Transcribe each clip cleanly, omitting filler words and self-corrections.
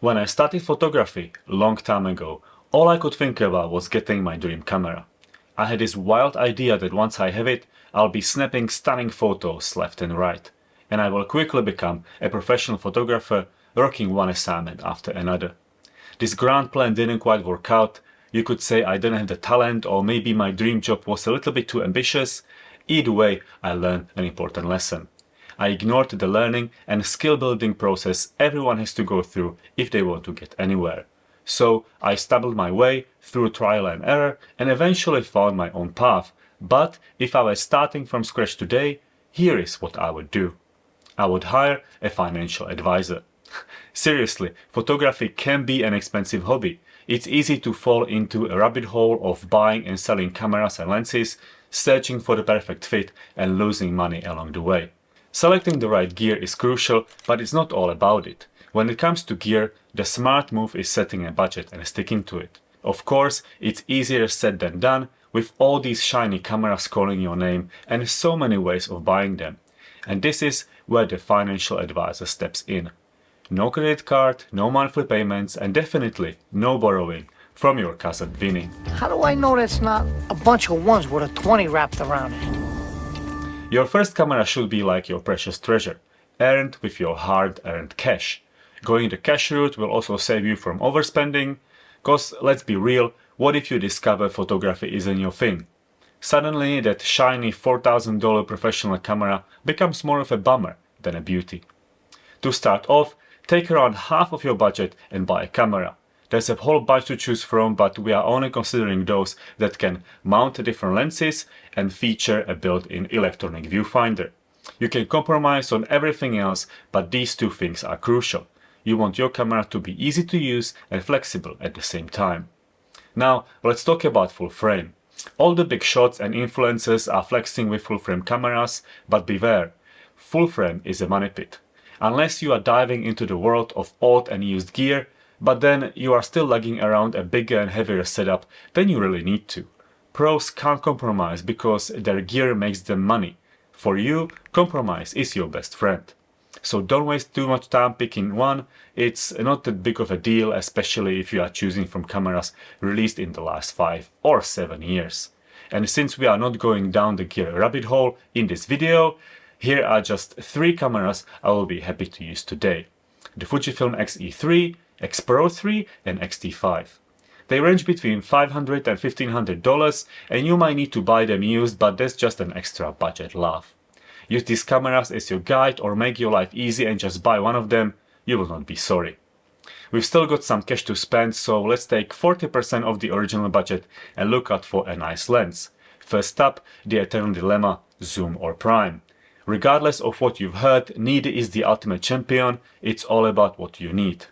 When I started photography long time ago, all I could think about was getting my dream camera. I had this wild idea that once I have it, I'll be snapping stunning photos left and right, and I will quickly become a professional photographer, rocking one assignment after another. This grand plan didn't quite work out. You could say I didn't have the talent, or maybe my dream job was a little bit too ambitious. Either way, I learned an important lesson. I ignored the learning and skill building process everyone has to go through if they want to get anywhere. So I stumbled my way through trial and error and eventually found my own path. But if I was starting from scratch today, here is what I would do. I would hire a financial advisor. Seriously, photography can be an expensive hobby. It's easy to fall into a rabbit hole of buying and selling cameras and lenses, searching for the perfect fit and losing money along the way. Selecting the right gear is crucial, but it's not all about it. When it comes to gear, the smart move is setting a budget and sticking to it. Of course, it's easier said than done, with all these shiny cameras calling your name and so many ways of buying them. And this is where the financial advisor steps in. No credit card, no monthly payments, and definitely no borrowing from your cousin Vinny. How do I know that's not a bunch of ones with a 20 wrapped around it? Your first camera should be like your precious treasure, earned with your hard-earned cash. Going the cash route will also save you from overspending, cause let's be real, what if you discover photography isn't your thing? Suddenly that shiny $4,000 professional camera becomes more of a bummer than a beauty. To start off, take around half of your budget and buy a camera. There's a whole bunch to choose from, but we are only considering those that can mount different lenses and feature a built-in electronic viewfinder. You can compromise on everything else, but these two things are crucial. You want your camera to be easy to use and flexible at the same time. Now, let's talk about full frame. All the big shots and influencers are flexing with full frame cameras, but beware, full frame is a money pit. Unless you are diving into the world of old and used gear, but then you are still lugging around a bigger and heavier setup than you really need to. Pros can't compromise because their gear makes them money. For you, compromise is your best friend. So don't waste too much time picking one. It's not that big of a deal, especially if you are choosing from cameras released in the last 5 or 7 years. And since we are not going down the gear rabbit hole in this video, here are just 3 cameras I will be happy to use today. The Fujifilm X-E3, X-Pro 3 and X-T5. They range between $500 and $1,500 and you might need to buy them used, but that's just an extra budget laugh. Use these cameras as your guide or make your life easy and just buy one of them, you will not be sorry. We've still got some cash to spend, so let's take 40% of the original budget and look out for a nice lens. First up, the eternal dilemma, zoom or prime. Regardless of what you've heard, neither is the ultimate champion, it's all about what you need.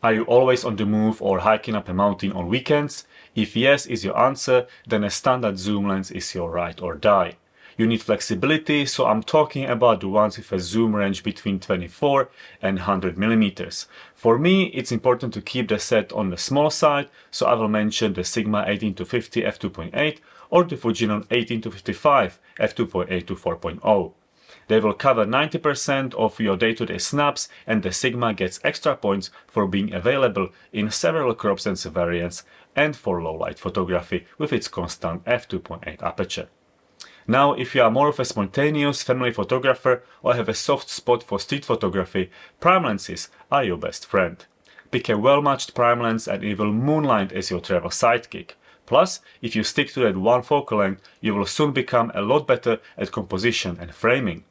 Are you always on the move or hiking up a mountain on weekends? If yes is your answer, then a standard zoom lens is your ride or die. You need flexibility, so I'm talking about the ones with a zoom range between 24 and 100 millimeters. For me, it's important to keep the set on the small side, so I will mention the Sigma 18-50 f2.8 or the Fujinon 18-55 f2.8 to 4.0. They will cover 90% of your day-to-day snaps, and the Sigma gets extra points for being available in several crop sensor variants and for low-light photography with its constant f2.8 aperture. Now, if you are more of a spontaneous family photographer or have a soft spot for street photography, prime lenses are your best friend. Pick a well-matched prime lens and it will moonlight as your travel sidekick. Plus, if you stick to that one focal length, you will soon become a lot better at composition and framing.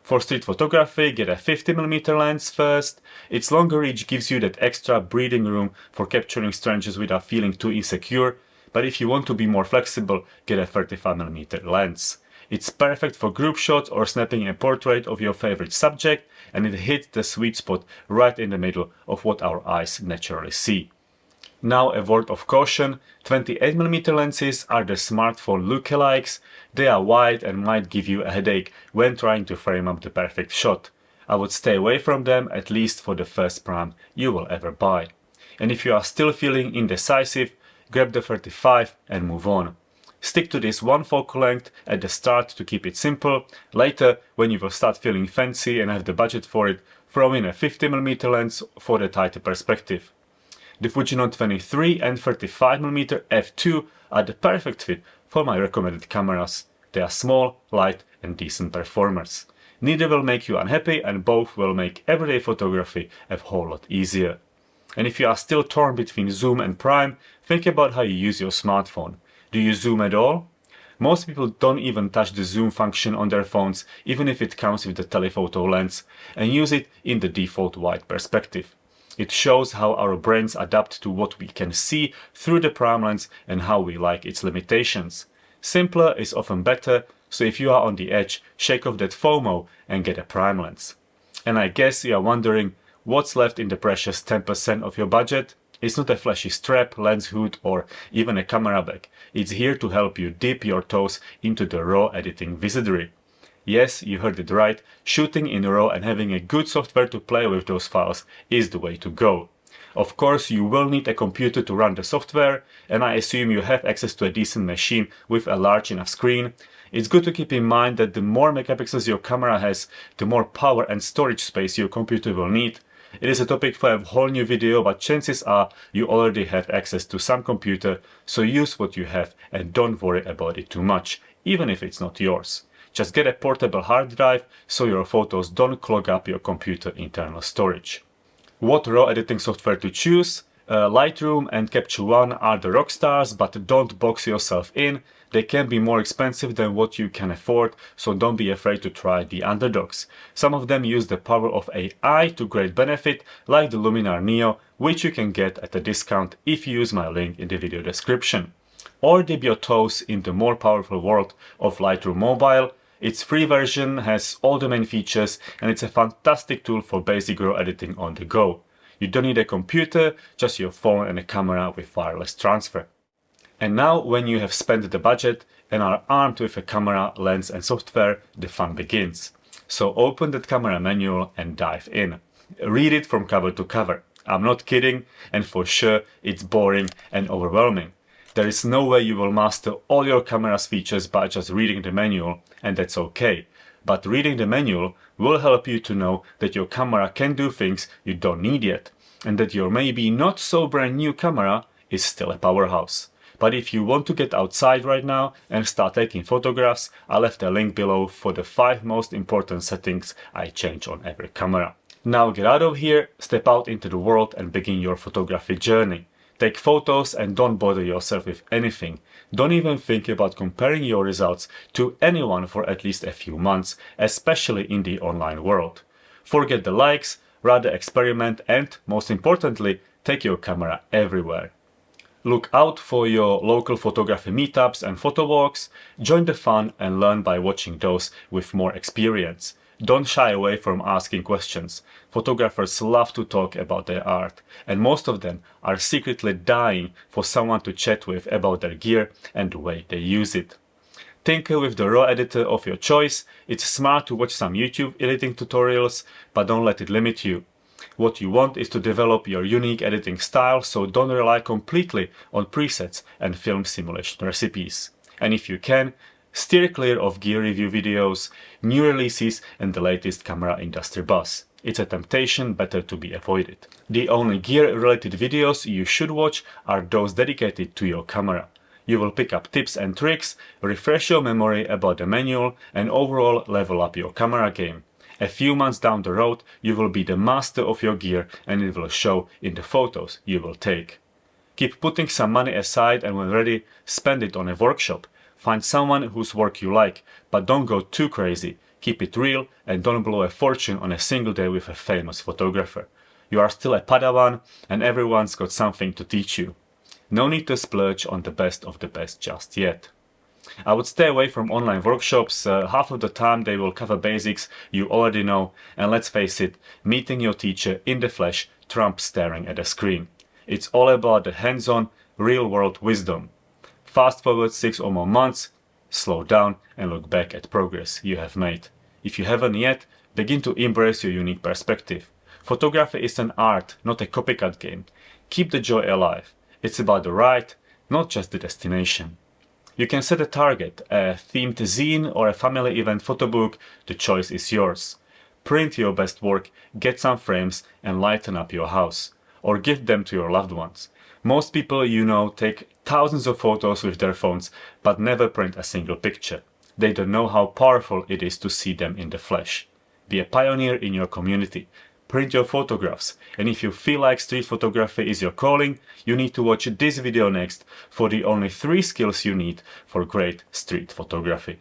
For street photography, get a 50mm lens first. Its longer reach gives you that extra breathing room for capturing strangers without feeling too insecure, but if you want to be more flexible, get a 35mm lens. It's perfect for group shots or snapping a portrait of your favorite subject, and it hits the sweet spot right in the middle of what our eyes naturally see. Now a word of caution, 28mm lenses are the smartphone lookalikes. They are wide and might give you a headache when trying to frame up the perfect shot. I would stay away from them, at least for the first prime you will ever buy. And if you are still feeling indecisive, grab the 35 and move on. Stick to this one focal length at the start to keep it simple. Later, when you will start feeling fancy and have the budget for it, throw in a 50mm lens for the tighter perspective. The Fujinon 23 and 35mm f2 are the perfect fit for my recommended cameras. They are small, light and decent performers. Neither will make you unhappy and both will make everyday photography a whole lot easier. And if you are still torn between zoom and prime, think about how you use your smartphone. Do you zoom at all? Most people don't even touch the zoom function on their phones, even if it comes with the telephoto lens, and use it in the default wide perspective. It shows how our brains adapt to what we can see through the prime lens and how we like its limitations. Simpler is often better, so if you are on the edge, shake off that FOMO and get a prime lens. And I guess you are wondering, what's left in the precious 10% of your budget? It's not a flashy strap, lens hood or even a camera bag. It's here to help you dip your toes into the RAW editing wizardry. Yes, you heard it right, shooting in RAW and having a good software to play with those files is the way to go. Of course, you will need a computer to run the software, and I assume you have access to a decent machine with a large enough screen. It's good to keep in mind that the more megapixels your camera has, the more power and storage space your computer will need. It is a topic for a whole new video, but chances are you already have access to some computer, so use what you have and don't worry about it too much, even if it's not yours. Just get a portable hard drive so your photos don't clog up your computer internal storage. What RAW editing software to choose? Lightroom and Capture One are the rock stars, but don't box yourself in. They can be more expensive than what you can afford, so don't be afraid to try the underdogs. Some of them use the power of AI to great benefit, like the Luminar Neo, which you can get at a discount if you use my link in the video description. Or dip your toes in the more powerful world of Lightroom Mobile. Its free version has all the main features and it's a fantastic tool for basic RAW editing on the go. You don't need a computer, just your phone and a camera with wireless transfer. And now, when you have spent the budget and are armed with a camera, lens and software, the fun begins. So open that camera manual and dive in. Read it from cover to cover. I'm not kidding, and for sure it's boring and overwhelming. There is no way you will master all your camera's features by just reading the manual, and that's okay. But reading the manual will help you to know that your camera can do things you don't need yet, and that your maybe not so brand new camera is still a powerhouse. But if you want to get outside right now and start taking photographs, I left a link below for the 5 most important settings I change on every camera. Now get out of here, step out into the world and begin your photography journey. Take photos and don't bother yourself with anything. Don't even think about comparing your results to anyone for at least a few months, especially in the online world. Forget the likes, rather experiment and, most importantly, take your camera everywhere. Look out for your local photography meetups and photo walks, join the fun and learn by watching those with more experience. Don't shy away from asking questions. Photographers love to talk about their art, and most of them are secretly dying for someone to chat with about their gear and the way they use it. Tinker with the RAW editor of your choice. It's smart to watch some YouTube editing tutorials, but don't let it limit you. What you want is to develop your unique editing style, so don't rely completely on presets and film simulation recipes. And if you can, steer clear of gear review videos, new releases and the latest camera industry buzz. It's a temptation better to be avoided. The only gear related videos you should watch are those dedicated to your camera. You will pick up tips and tricks, refresh your memory about the manual and overall level up your camera game. A few months down the road, you will be the master of your gear and it will show in the photos you will take. Keep putting some money aside and when ready, spend it on a workshop. Find someone whose work you like, but don't go too crazy. Keep it real and don't blow a fortune on a single day with a famous photographer. You are still a Padawan and everyone's got something to teach you. No need to splurge on the best of the best just yet. I would stay away from online workshops. Half of the time they will cover basics you already know, and let's face it, meeting your teacher in the flesh trumps staring at a screen. It's all about the hands-on, real-world wisdom. Fast forward 6 or more months, slow down and look back at progress you have made. If you haven't yet, begin to embrace your unique perspective. Photography is an art, not a copycat game. Keep the joy alive. It's about the ride, not just the destination. You can set a target, a themed zine or a family event photo book, the choice is yours. Print your best work, get some frames and lighten up your house. Or gift them to your loved ones. Most people you know take thousands of photos with their phones but never print a single picture. They don't know how powerful it is to see them in the flesh. Be a pioneer in your community. Print your photographs, and if you feel like street photography is your calling, you need to watch this video next for the only 3 skills you need for great street photography.